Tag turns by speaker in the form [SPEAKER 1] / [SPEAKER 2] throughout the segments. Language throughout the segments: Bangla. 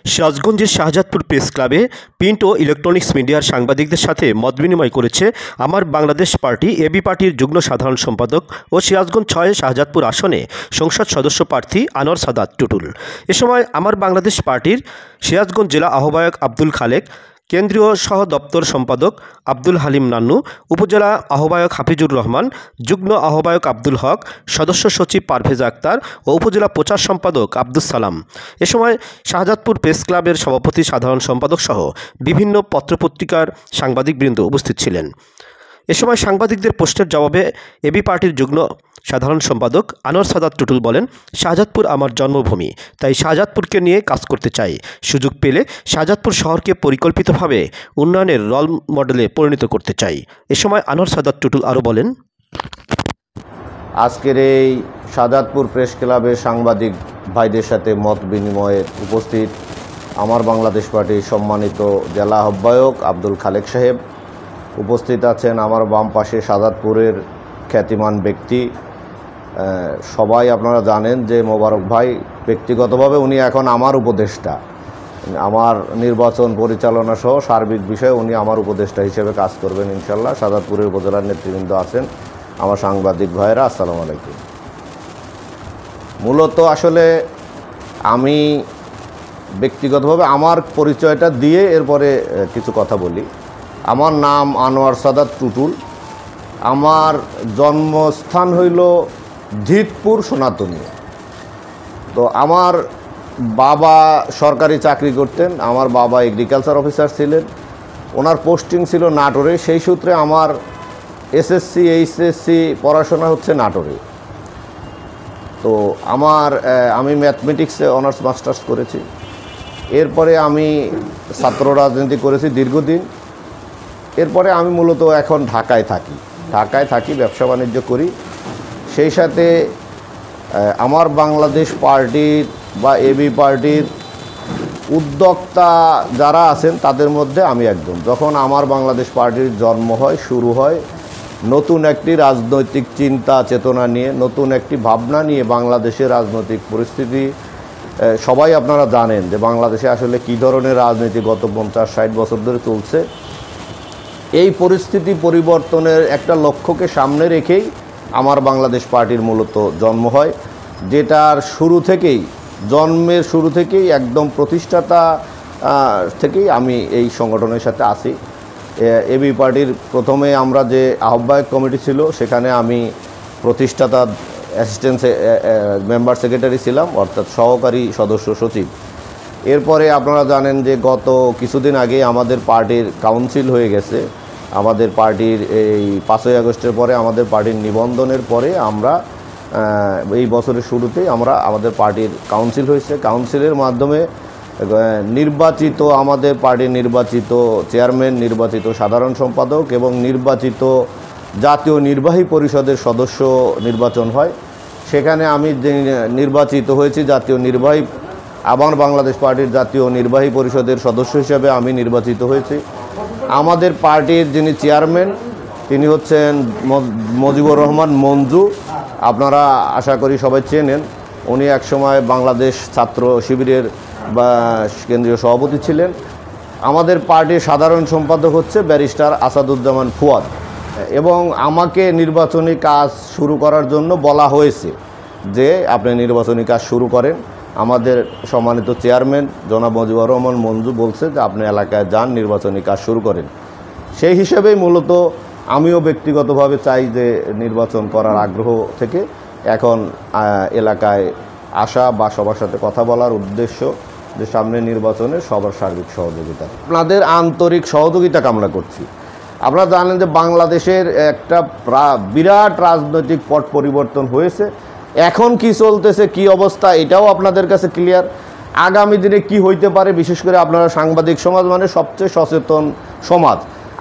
[SPEAKER 1] সিরাজগঞ্জের শাহজাদপুর প্রেস ক্লাবে প্রিন্ট ও ইলেকট্রনিক্স মিডিয়ার সাংবাদিকদের সাথে মতবিনিময় করেছে আমার বাংলাদেশ পার্টি এবি পার্টির যুগ্ম সাধারণ সম্পাদক ও সিরাজগঞ্জ ৬ শাহজাদপুর আসনে সংসদ সদস্য প্রার্থী আনোয়ার সাদাত টুটুল। এ সময় আমার বাংলাদেশ পার্টির সিরাজগঞ্জ জেলা আহ্বায়ক আব্দুল খালেক, কেন্দ্রীয় সহ দপ্তর সম্পাদক আব্দুল হালিম নান্নু, উপজেলা আহ্বায়ক হাফিজুর রহমান, যুগ্ম আহ্বায়ক আব্দুল হক, সদস্য সচিব পারভেজ আক্তার ও উপজেলা প্রচার সম্পাদক আব্দুস সালাম। এ সময় শাহজাদপুর প্রেস ক্লাবের সভাপতি, সাধারণ সম্পাদক সহ বিভিন্ন পত্রপত্রিকার সাংবাদিকবৃন্দ উপস্থিত ছিলেন। এ সময় সাংবাদিকদের প্রশ্নের জবাবে এবি পার্টির যুগ্ম সাধারণ সম্পাদক আনোয়ার সাদাত টুটুল বলেন, শাহজাদপুর আমার জন্মভূমি, তাই শাহজাদপুরকে নিয়ে কাজ করতে চাই। সুযোগ পেলে শাহজাদপুর শহরকে পরিকল্পিতভাবে উন্নয়নের রোল মডেলে পরিণত করতে চাই। এ সময় আনোয়ার সাদাত টুটুল আরও বলেন,
[SPEAKER 2] আজকের এই শাহজাদপুর প্রেস ক্লাবের সাংবাদিক ভাইদের সাথে মত বিনিময়ে উপস্থিত আমার বাংলাদেশ পার্টির সম্মানিত জেলা আহ্বায়ক আব্দুল খালেক সাহেব, উপস্থিত আছেন আমার বাম পাশে শাহজাদপুরের খ্যাতিমান ব্যক্তি, সবাই আপনারা জানেন যে মোবারক ভাই, ব্যক্তিগতভাবে উনি এখন আমার উপদেষ্টা, আমার নির্বাচন পরিচালনা সহ সার্বিক বিষয়ে উনি আমার উপদেষ্টা হিসেবে কাজ করবেন ইনশাল্লাহ। শাহজাদপুরের উপজেলার নেতৃবৃন্দ আছেন, আমার সাংবাদিক ভাইয়েরা, আসসালামু আলাইকুম। মূলত আসলে আমি ব্যক্তিগতভাবে আমার পরিচয়টা দিয়ে এরপরে কিছু কথা বলি। আমার নাম আনোয়ার সাদাত টুটুল। আমার জন্মস্থান হইল ধিতপুর সনাতনী। তো আমার বাবা সরকারি চাকরি করতেন, আমার বাবা এগ্রিকালচার অফিসার ছিলেন, ওনার পোস্টিং ছিল নাটোরে। সেই সূত্রে আমার এসএসসি এইচএসসি পড়াশোনা হচ্ছে নাটোরে। তো আমি ম্যাথমেটিক্সে অনার্স মাস্টার্স করেছি। এরপরে আমি ছাত্র রাজনীতি করেছি দীর্ঘদিন। এরপরে আমি মূলত এখন ঢাকায় থাকি, ব্যবসা বাণিজ্য করি। সেই সাথে আমার বাংলাদেশ পার্টির বা এবি পার্টির উদ্যোক্তা যারা আছেন তাদের মধ্যে আমি একজন। যখন আমার বাংলাদেশ পার্টির জন্ম হয়, শুরু হয় নতুন একটি রাজনৈতিক চিন্তা চেতনা নিয়ে, নতুন একটি ভাবনা নিয়ে। বাংলাদেশের রাজনৈতিক পরিস্থিতি সবাই আপনারা জানেন যে বাংলাদেশে আসলে কী ধরনের রাজনীতি গত 50-60 বছর ধরে চলছে। এই পরিস্থিতি পরিবর্তনের একটা লক্ষ্যকে সামনে রেখেই আমার বাংলাদেশ পার্টির মূলত জন্ম হয়, যেটার জন্মের শুরু থেকেই একদম প্রতিষ্ঠাতা থেকেই আমি এই সংগঠনের সাথে আছি। এবি পার্টির প্রথমে আমরা যে আহ্বায়ক কমিটি ছিল সেখানে আমি প্রতিষ্ঠাতা অ্যাসিস্ট্যান্ট মেম্বার সেক্রেটারি ছিলাম, অর্থাৎ সহকারী সদস্য সচিব। এরপরে আপনারা জানেন যে গত কিছুদিন আগে আমাদের পার্টির কাউন্সিল হয়ে গেছে। আমাদের পার্টির এই 5ই আগস্টের পরে আমাদের পার্টির নিবন্ধনের পরে আমরা এই বছরের শুরুতেই আমাদের পার্টির কাউন্সিল হয়েছে। কাউন্সিলের মাধ্যমে আমাদের পার্টির নির্বাচিত চেয়ারম্যান, নির্বাচিত সাধারণ সম্পাদক এবং নির্বাচিত জাতীয় নির্বাহী পরিষদের সদস্য নির্বাচন হয়। সেখানে আমি নির্বাচিত হয়েছি আমার বাংলাদেশ পার্টির জাতীয় নির্বাহী পরিষদের সদস্য হিসেবে আমি নির্বাচিত হয়েছি। আমাদের পার্টির যিনি চেয়ারম্যান তিনি হচ্ছেন মজিবুর রহমান মঞ্জু। আপনারা আশা করি সবাই চেনেন। উনি একসময় বাংলাদেশ ছাত্র শিবিরের কেন্দ্রীয় সভাপতি ছিলেন। আমাদের পার্টির সাধারণ সম্পাদক হচ্ছে ব্যারিস্টার আসাদুজ্জামান ফুয়াদ। এবং আমাকে নির্বাচনী কাজ শুরু করার জন্য বলা হয়েছে যে আপনি নির্বাচনী কাজ শুরু করেন। আমাদের সম্মানিত চেয়ারম্যান জনাব মজিবুর রহমান মঞ্জু বলছে যে আপনি এলাকায় যান, নির্বাচনী কাজ শুরু করেন। সেই হিসেবেই মূলত আমিও ব্যক্তিগতভাবে চাই যে নির্বাচন করার আগ্রহ থেকে এখন এলাকায় আসা বা সবার সাথে কথা বলার উদ্দেশ্য যে সামনে নির্বাচনে সবার সার্বিক সহযোগিতা, আপনাদের আন্তরিক সহযোগিতা কামনা করছি। আপনারা জানেন যে বাংলাদেশের একটা বিরাট রাজনৈতিক পট পরিবর্তন হয়েছে। এখন কি চলতেছে, কি অবস্থা, এটাও আপনাদের কাছে ক্লিয়ার। আগামী দিনে কি হইতে পারে, বিশেষ করে আপনারা সাংবাদিক সমাজ মানে সবচেয়ে সচেতন সমাজ,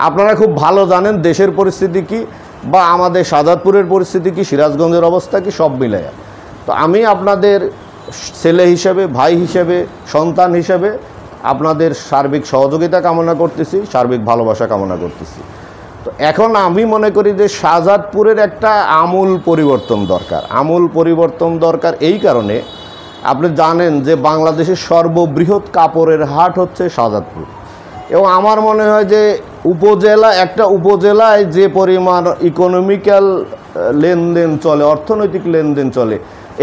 [SPEAKER 2] আপনারা খুব ভালো জানেন দেশের পরিস্থিতি কি বা আমাদের শাহজাদপুরের পরিস্থিতি কি, সিরাজগঞ্জের অবস্থা কি, সব মিলাইয়া। তো আমি আপনাদের ছেলে হিসেবে, ভাই হিসেবে, সন্তান হিসেবে আপনাদের সার্বিক সহযোগিতা কামনা করতেছি, সার্বিক ভালোবাসা কামনা করতেছি। তো এখন আমি মনে করি যে শাহজাদপুরের একটা আমূল পরিবর্তন দরকার। এই কারণে আপনি জানেন যে বাংলাদেশের সর্ববৃহৎ কাপড়ের হাট হচ্ছে শাহজাদপুর, এবং আমার মনে হয় যে একটা উপজেলায় যে পরিমাণ ইকোনমিক্যাল লেনদেন চলে, অর্থনৈতিক লেনদেন চলে,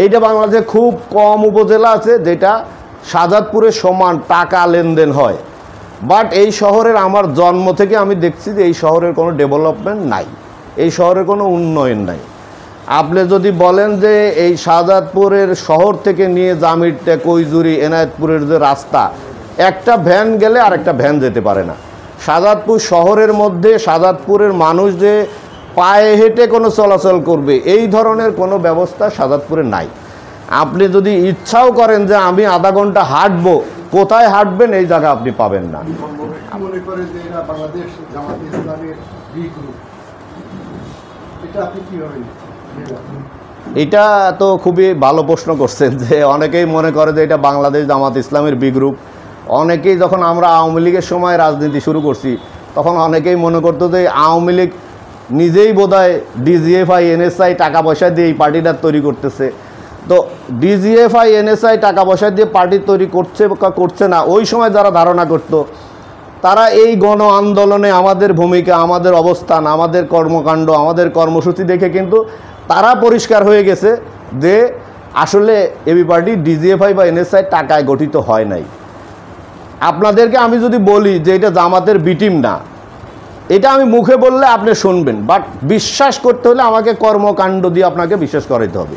[SPEAKER 2] এইটা বাংলাদেশে খুব কম উপজেলা আছে যেটা শাহজাদপুরের সমান টাকা লেনদেন হয়। বাট এই শহরের আমার জন্ম থেকে আমি দেখছি যে এই শহরের কোনো ডেভেলপমেন্ট নাই, এই শহরের কোনো উন্নয়ন নাই। আপনি যদি বলেন যে এই শাহজাদপুরের শহর থেকে নিয়ে জামিরটে, কৈজুরি, এনায়েতপুরের যে রাস্তা, একটা ভ্যান গেলে আর একটা ভ্যান যেতে পারে না। শাহজাদপুর শহরের মধ্যে শাহজাদপুরের মানুষ যে পায়ে হেঁটে কোনো চলাচল করবে, এই ধরনের কোনো ব্যবস্থা শাহজাদপুরে নাই। আপনি যদি ইচ্ছাও করেন যে আমি আধা ঘন্টা হাঁটবো, কোথায় হাঁটবেন এই জায়গা আপনি পাবেন না।
[SPEAKER 3] মনে করে যে এরা বাংলাদেশ জামাত ইসলামের বি গ্রুপ, এটা আপনি কিভাবে নিচ্ছেন?
[SPEAKER 2] এটা তো খুবই ভালো প্রশ্ন করছেন, যে অনেকেই মনে করে যে এটা বাংলাদেশ জামাত ইসলামের বি গ্রুপ। অনেকেই যখন আমরা আওয়ামী লীগের সময় রাজনীতি শুরু করছি, তখন অনেকেই মনে করতো যে আওয়ামী লীগ নিজেই বোধহয় ডিজিএফআই, এনএসআই টাকা পয়সা দিয়ে এই পার্টিটা তৈরি করতেছে। তো ডিজিএফআই, এনএসআই টাকা পয়সা দিয়ে পার্টি তৈরি করছে বা করছে না, ওই সময় যারা ধারণা করতো, তারা এই গণ আন্দোলনে আমাদের ভূমিকা, আমাদের অবস্থান, আমাদের কর্মকাণ্ড, আমাদের কর্মসূচি দেখে কিন্তু তারা পরিষ্কার হয়ে গেছে যে আসলে এবি পার্টি ডিজিএফআই বা এনএসআই টাকায় গঠিত হয় নাই। আপনাদেরকে আমি যদি বলি যে এটা জামাতের বি টিম না, এটা আমি মুখে বললে আপনি শুনবেন, বাট বিশ্বাস করতে হলে আমাকে কর্মকাণ্ড দিয়ে আপনাকে বিশ্বাস করাইতে হবে।